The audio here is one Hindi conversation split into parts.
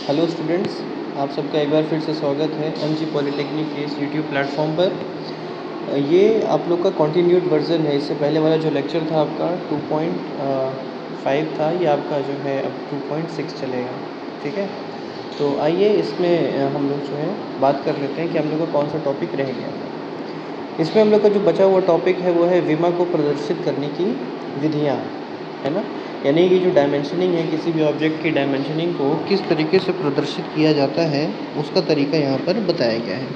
हेलो स्टूडेंट्स, आप सबका एक बार फिर से स्वागत है एमजी पॉलिटेक्निक के इस यूट्यूब प्लेटफॉर्म पर। ये आप लोग का कंटिन्यूड वर्जन है। इससे पहले वाला जो लेक्चर था आपका 2.5 था, ये आपका जो है अब 2.6 चलेगा। ठीक है, तो आइए इसमें हम लोग जो है बात कर लेते हैं कि हम लोग का कौन सा टॉपिक रह गया। इसमें हम लोग का जो बचा हुआ टॉपिक है वो है विमा को प्रदर्शित करने की विधियाँ, है ना। यानी कि जो डायमेंशनिंग है, किसी भी ऑब्जेक्ट की डायमेंशनिंग को किस तरीके से प्रदर्शित किया जाता है उसका तरीका यहाँ पर बताया गया है।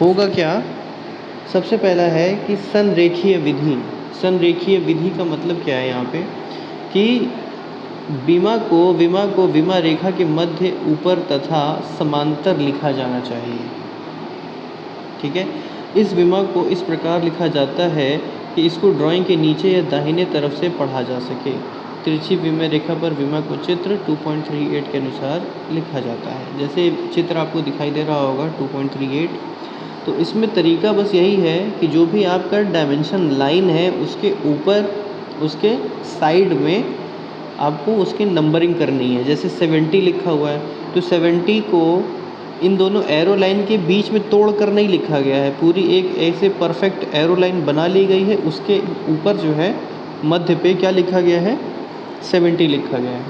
होगा क्या, सबसे पहला है कि संरेखीय विधि। संरेखीय विधि का मतलब क्या है यहाँ पे कि विमा को विमा रेखा के मध्य, ऊपर तथा समांतर लिखा जाना चाहिए। ठीक है, इस विमा को इस प्रकार लिखा जाता है कि इसको ड्राइंग के नीचे या दाहिने तरफ से पढ़ा जा सके। तिरछी विमा रेखा पर विमा को चित्र 2.38 के अनुसार लिखा जाता है। जैसे चित्र आपको दिखाई दे रहा होगा 2.38, तो इसमें तरीका बस यही है कि जो भी आपका डायमेंशन लाइन है उसके ऊपर, उसके साइड में आपको उसकी नंबरिंग करनी है। जैसे 70 लिखा हुआ है तो 70 को इन दोनों एरो लाइन के बीच में तोड़ कर नहीं लिखा गया है, पूरी एक ऐसे परफेक्ट एरो लाइन बना ली गई है। उसके ऊपर जो है मध्य पे क्या लिखा गया है, 70 लिखा गया है।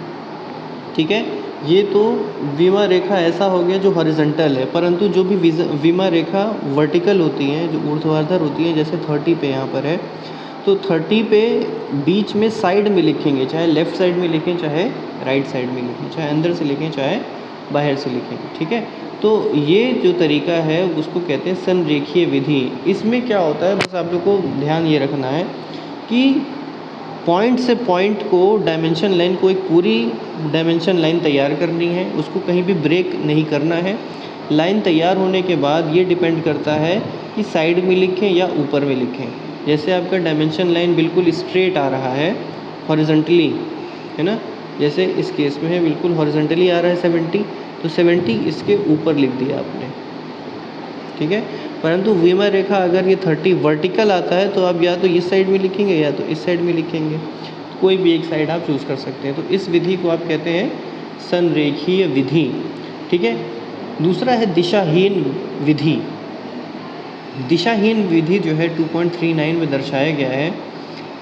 ठीक है, ये तो विमा रेखा ऐसा हो गया जो हॉरिजॉन्टल है। परंतु जो भी विमा रेखा वर्टिकल होती हैं, जो ऊर्ध्वाधर होती हैं, जैसे 30 पे यहाँ पर है, तो 30 पे बीच में साइड में लिखेंगे, चाहे लेफ़्ट साइड में लिखें, चाहे राइट साइड में लिखें, चाहे अंदर से लिखें, चाहे बाहर से लिखेंगे। ठीक है, तो ये जो तरीका है उसको कहते हैं संरेखीय विधि। इसमें क्या होता है, बस आप लोग को ध्यान ये रखना है कि पॉइंट से पॉइंट को, डायमेंशन लाइन को, एक पूरी डायमेंशन लाइन तैयार करनी है, उसको कहीं भी ब्रेक नहीं करना है। लाइन तैयार होने के बाद ये डिपेंड करता है कि साइड में लिखें या ऊपर में लिखें। जैसे आपका डायमेंशन लाइन बिल्कुल स्ट्रेट आ रहा है हॉरिजॉन्टली, है ना, जैसे इस केस में है बिल्कुल हॉरिजॉन्टली आ रहा है 70, तो 70 इसके ऊपर लिख दिया आपने। ठीक है, परंतु विमा रेखा अगर ये 30 वर्टिकल आता है तो आप या तो इस साइड में लिखेंगे या तो इस साइड में लिखेंगे, कोई भी एक साइड आप चूज़ कर सकते हैं। तो इस विधि को आप कहते हैं संरेखीय विधि। ठीक है, दूसरा है दिशाहीन विधि। दिशाहीन विधि जो है 2.39 में दर्शाया गया है।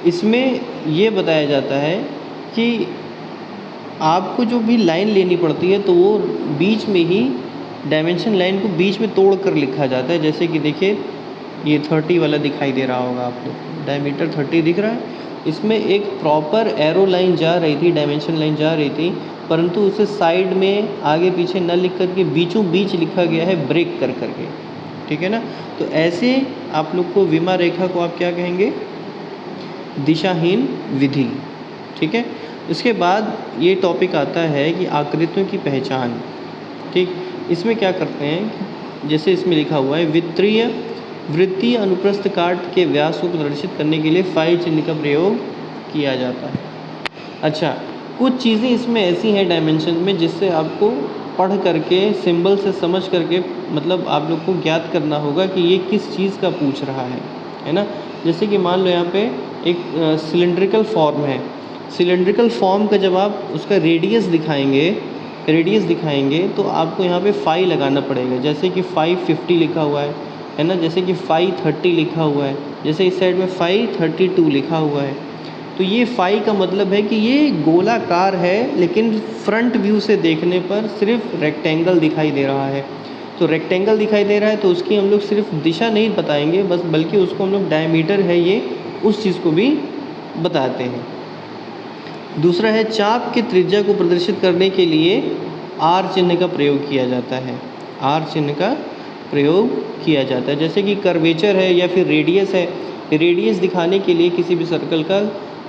इसमें ये बताया जाता है कि आपको जो भी लाइन लेनी पड़ती है तो वो बीच में ही, डायमेंशन लाइन को बीच में तोड़ कर लिखा जाता है। जैसे कि देखिए ये 30 वाला दिखाई दे रहा होगा आपको, डायमीटर 30 दिख रहा है। इसमें एक प्रॉपर एरो लाइन जा रही थी, डायमेंशन लाइन जा रही थी, परंतु उसे साइड में आगे पीछे न लिख करके बीचों बीच लिखा गया है, ब्रेक कर करके। ठीक है ना, तो ऐसे आप लोग को विमा रेखा को आप क्या कहेंगे, दिशाहीन विधि। ठीक है, इसके बाद ये टॉपिक आता है कि आकृतियों की पहचान। ठीक, इसमें क्या करते हैं, जैसे इसमें लिखा हुआ है वृत्तीय अनुप्रस्थ काट के व्यास को प्रदर्शित करने के लिए फाई चिन्ह का प्रयोग किया जाता है। अच्छा, कुछ चीज़ें इसमें ऐसी हैं डायमेंशन में जिससे आपको पढ़ करके, सिंबल से समझ करके, मतलब आप लोग को ज्ञात करना होगा कि ये किस चीज़ का पूछ रहा है ना। जैसे कि मान लो यहाँ पे एक सिलेंड्रिकल फॉर्म है। सिलेंड्रिकल फॉर्म का जब आप उसका रेडियस दिखाएंगे तो आपको यहाँ पे फाई लगाना पड़ेगा। जैसे कि 550 लिखा हुआ है ना, जैसे कि 530 लिखा हुआ है, जैसे इस साइड में 532 लिखा हुआ है। तो ये फाई का मतलब है कि ये गोलाकार है, लेकिन फ्रंट व्यू से देखने पर सिर्फ रेक्टेंगल दिखाई दे रहा है। तो रेक्टेंगल दिखाई दे रहा है तो उसकी हम लोग सिर्फ दिशा नहीं बताएंगे बस, बल्कि उसको हम लोग डायमीटर है ये, उस चीज़ को भी बताते हैं। दूसरा है चाप की त्रिज्या को प्रदर्शित करने के लिए आर चिन्ह का प्रयोग किया जाता है। आर चिन्ह का प्रयोग किया जाता है। जैसे कि कर्वेचर है या फिर रेडियस है, रेडियस दिखाने के लिए किसी भी सर्कल का,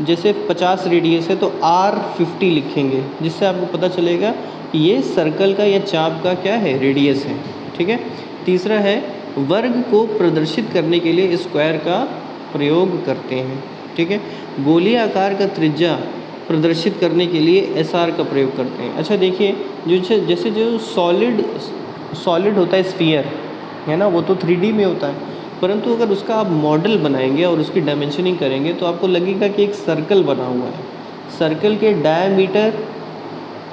जैसे 50 रेडियस है तो R50 लिखेंगे, जिससे आपको पता चलेगा कि ये सर्कल का या चाप का क्या है, रेडियस है। ठीक है, तीसरा है वर्ग को प्रदर्शित करने के लिए स्क्वायर का प्रयोग करते हैं। ठीक है, गोलीय आकार का त्रिज्या प्रदर्शित करने के लिए SR का प्रयोग करते हैं। अच्छा देखिए, जैसे जो सॉलिड होता है, स्फीयर है ना, वो तो 3D में होता है, परंतु अगर उसका आप मॉडल बनाएंगे और उसकी डायमेंशनिंग करेंगे तो आपको लगेगा कि एक सर्कल बना हुआ है। सर्कल के डायमीटर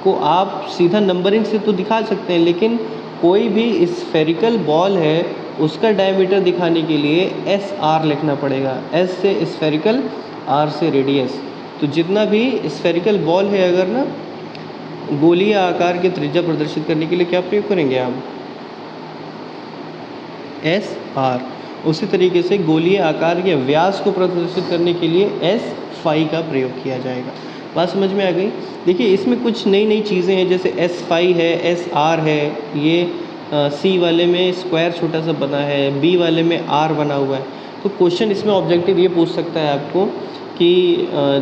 को आप सीधा नंबरिंग से तो दिखा सकते हैं, लेकिन कोई भी स्फेरिकल बॉल है उसका डायमीटर दिखाने के लिए एस आर लिखना पड़ेगा। एस से स्फेरिकल, आर से रेडियस। तो जितना भी स्फेरिकल बॉल है, अगर ना गोलीय आकार के त्रिज्या प्रदर्शित करने के लिए क्या प्रयोग करेंगे आप, एस आर। उसी तरीके से गोलीय आकार के व्यास को प्रदर्शित करने के लिए एस फाई का प्रयोग किया जाएगा। बात समझ में आ गई। देखिए इसमें कुछ नई नई चीज़ें हैं, जैसे एस फाई है, एस आर है, ये सी वाले में स्क्वायर छोटा सा बना है, बी वाले में आर बना हुआ है। तो क्वेश्चन इसमें ऑब्जेक्टिव ये पूछ सकता है आपको कि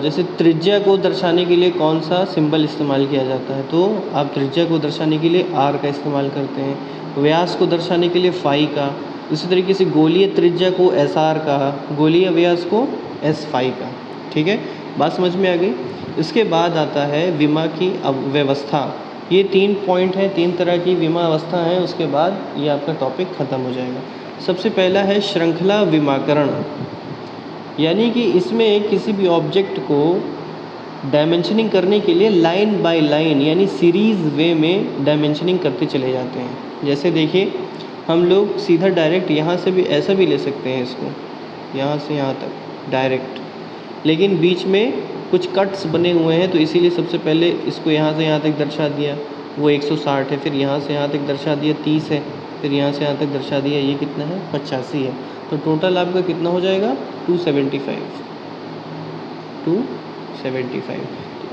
जैसे त्रिज्या को दर्शाने के लिए कौन सा सिंबल इस्तेमाल किया जाता है, तो आप त्रिज्या को दर्शाने के लिए आर का इस्तेमाल करते हैं, व्यास को दर्शाने के लिए फाई का, इसी तरीके से गोलीय त्रिज्या को एस आर का, गोलीय व्यास को एस फाई का। ठीक है, बात समझ में आ गई। इसके बाद आता है विमा की व्यवस्था। ये 3 पॉइंट हैं, 3 तरह की विमा अवस्था है। उसके बाद ये आपका टॉपिक ख़त्म हो जाएगा। सबसे पहला है श्रृंखला विमाकरण, यानी कि इसमें किसी भी ऑब्जेक्ट को डायमेंशनिंग करने के लिए लाइन बाय लाइन यानी सीरीज़ वे में डायमेंशनिंग करते चले जाते हैं। जैसे देखिए हम लोग सीधा डायरेक्ट यहाँ से भी ऐसा भी ले सकते हैं इसको, यहाँ से यहाँ तक डायरेक्ट, लेकिन बीच में कुछ कट्स बने हुए हैं, तो इसीलिए सबसे पहले इसको यहाँ से यहाँ तक दर्शा दिया, वो 160 है, फिर यहाँ से यहाँ तक दर्शा दिया 30 है, फिर यहाँ से यहाँ तक दर्शा दिया ये कितना है 85 है। तो टोटल आपका कितना हो जाएगा 275। तो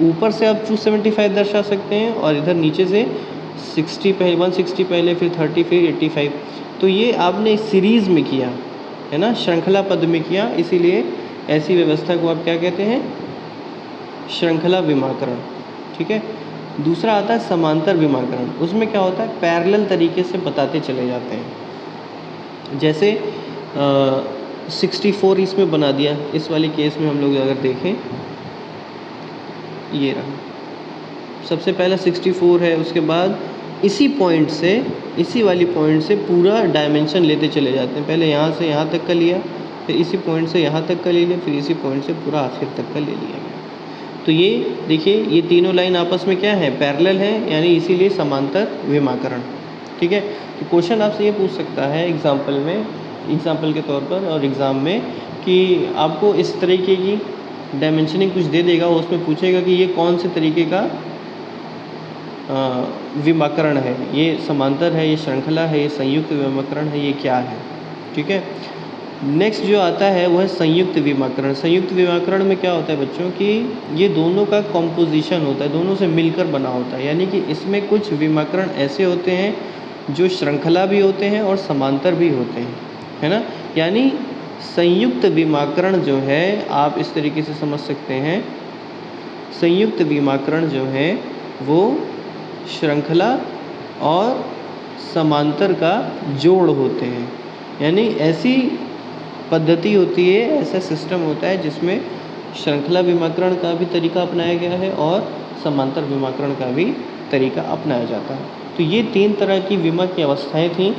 ऊपर से आप 275 दर्शा सकते हैं और इधर नीचे से 60 पहले, 160 पहले, फिर 30, फिर 85। तो ये आपने सीरीज़ में किया है ना, श्रृंखला पद में किया, इसीलिए ऐसी व्यवस्था को आप क्या कहते हैं, श्रृंखला विमाकरण। ठीक है। दूसरा आता है समांतर विमाकरण। उसमें क्या होता है, पैरेलल तरीके से बताते चले जाते हैं। जैसे 64 इसमें बना दिया, इस वाले केस में हम लोग अगर देखें, ये रहा सबसे पहला 64 है, उसके बाद इसी पॉइंट से, इसी वाली पॉइंट से पूरा डायमेंशन लेते चले जाते हैं। पहले यहाँ से यहाँ तक का लिया, फिर इसी पॉइंट से यहाँ तक का ले लिया, फिर इसी पॉइंट से पूरा आखिर तक का ले लिया गया। तो ये देखिए ये तीनों लाइन आपस में क्या है, पैरेलल है, यानी इसीलिए समांतर विमाकरण। ठीक है। तो क्वेश्चन आपसे ये पूछ सकता है एग्जाम्पल में, एग्जाम्पल के तौर पर और एग्ज़ाम में, कि आपको इस तरीके की डायमेंशनिंग कुछ दे देगा, उसमें पूछेगा कि ये कौन से तरीके का विमाकरण है, ये समांतर है, ये श्रृंखला है, ये संयुक्त विमाकरण है, ये क्या है। ठीक है। नेक्स्ट जो आता है वो है संयुक्त विमाकरण। संयुक्त विमाकरण में क्या होता है बच्चों कि ये दोनों का कॉम्पोजिशन होता है, दोनों से मिलकर बना होता है, यानी कि इसमें कुछ विमाकरण ऐसे होते हैं जो श्रृंखला भी होते हैं और समांतर भी होते हैं, है ना। यानी संयुक्त विमाकरण जो है आप इस तरीके से समझ सकते हैं, संयुक्त विमाकरण जो है वो श्रृंखला और समांतर का जोड़ होते हैं। यानी ऐसी पद्धति होती है, ऐसा सिस्टम होता है जिसमें श्रृंखला विमाकरण का भी तरीका अपनाया गया है और समांतर विमाकरण का भी तरीका अपनाया जाता है। तो ये 3 तरह की विमा की अवस्थाएं थीं।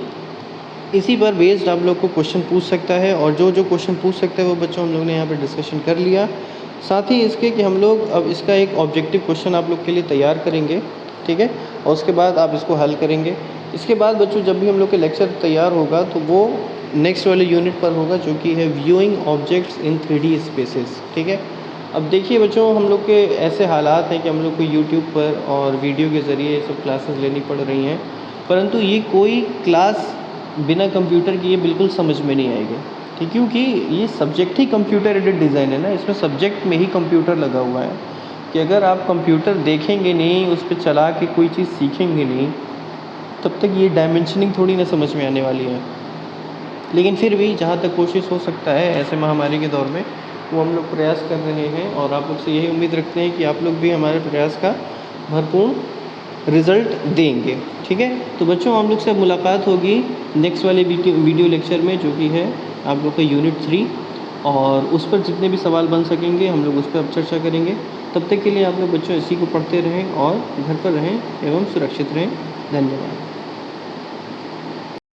इसी पर बेस्ड आप लोग को क्वेश्चन पूछ सकता है, और जो जो क्वेश्चन पूछ सकते हैं वो बच्चों हम लोग ने यहाँ पर डिस्कशन कर लिया। साथ ही इसके कि हम लोग अब इसका एक ऑब्जेक्टिव क्वेश्चन आप लोग के लिए तैयार करेंगे, ठीक है, और उसके बाद आप इसको हल करेंगे। इसके बाद बच्चों जब भी हम लोग के लेक्चर तैयार होगा तो वो नेक्स्ट वाले यूनिट पर होगा, जो कि है viewing objects in 3D spaces. ठीक है। अब देखिए बच्चों, हम लोग के ऐसे हालात हैं कि हम लोग को यूट्यूब पर और वीडियो के ज़रिए सब क्लासेस लेनी पड़ रही हैं, परंतु ये कोई क्लास बिना कंप्यूटर की ये बिल्कुल समझ में नहीं आएगी। ठीक, क्योंकि ये सब्जेक्ट ही कंप्यूटर एडेड डिज़ाइन है ना, इसमें सब्जेक्ट में ही कंप्यूटर लगा हुआ है कि अगर आप कंप्यूटर देखेंगे नहीं, उस पर चला के कोई चीज़ सीखेंगे नहीं, तब तक ये डायमेंशनिंग थोड़ी ना समझ में आने वाली है। लेकिन फिर भी जहाँ तक कोशिश हो सकता है ऐसे महामारी के दौर में, वो हम लोग प्रयास कर रहे हैं, और आप लोग से यही उम्मीद रखते हैं कि आप लोग भी हमारे प्रयास का भरपूर रिज़ल्ट देंगे। ठीक है। तो बच्चों हम लोग से मुलाकात होगी नेक्स्ट वाले वीडियो लेक्चर में, जो कि है आप लोग का यूनिट 3, और उस पर जितने भी सवाल बन सकेंगे हम लोग उस पर अब चर्चा करेंगे। तब तक के लिए आप लोग बच्चों इसी को पढ़ते रहें और घर पर रहें एवं सुरक्षित रहें। धन्यवाद।